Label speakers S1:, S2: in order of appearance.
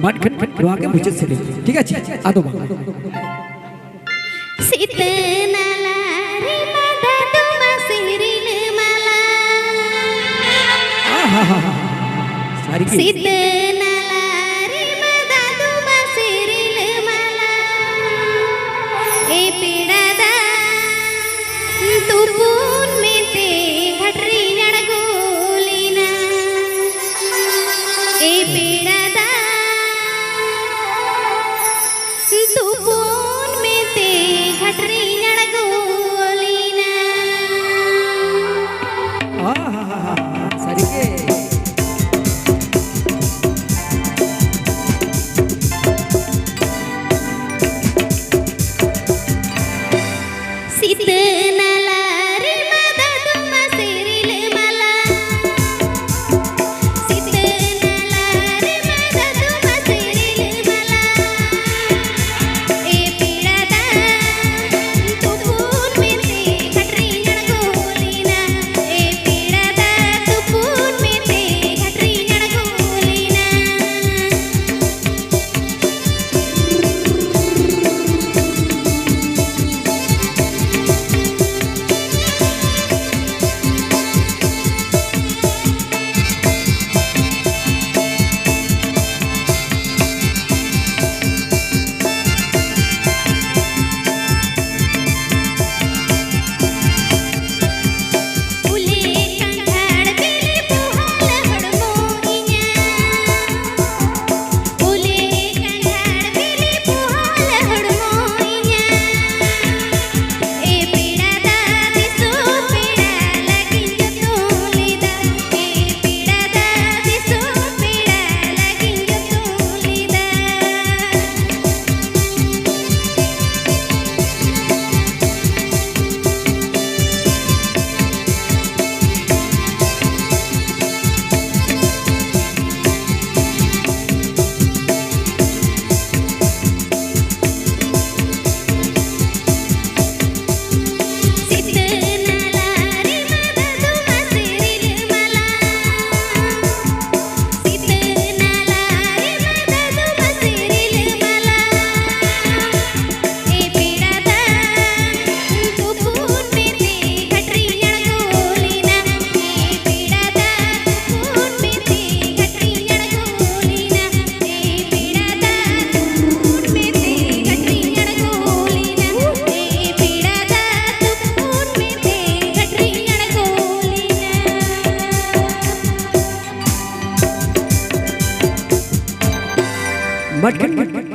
S1: मत खट खट करवा के मुझे से ले ठीक है आ दो
S2: सीतनाला रे मादा तुमा सिरिल माला
S1: सारी की
S2: सीतनाला रे मादा तुमा सिरिल माला ए पीड़ादा तू पून में ते घटरी नड़गोलीना ए पीड़ादा तू पून में ते घटरी नड़गोलीना
S1: सारी के
S2: सीतनाला रे मादा तुमा सिरिल माला सीतनाला रे मादा तुमा सिरिल माला ए पीड़ादा तू पून में ते घटरी नड़गोलीना ए पीड़ादा तू पून में ते घटरी नड़गोलीना उले कंठाड़ बेले पुहाल हड़मोइया उले कंठाड़ बेले पुहाल हड़मोइया ए पीड़ादा दिसो पीड़ा लगिन जतोलीदा ए पीड़ादा दिसो पीड़ा लगिन जतोलीदा सीतनाला रे मादा तुमा सिरिल माला सीतनाला रे मादा तुमा सिरिल माला ए पीड़ादा तू पून में ते घटरी नड़गोलीना ए पीड़ादा तू पून में ते घटरी नड़गोलीना ए पीड़ादा तू पून में ते घटरी नड़गोलीना ए पीड़ादा तू पून में ते घटरी नड़गोलीना
S1: मत खट खट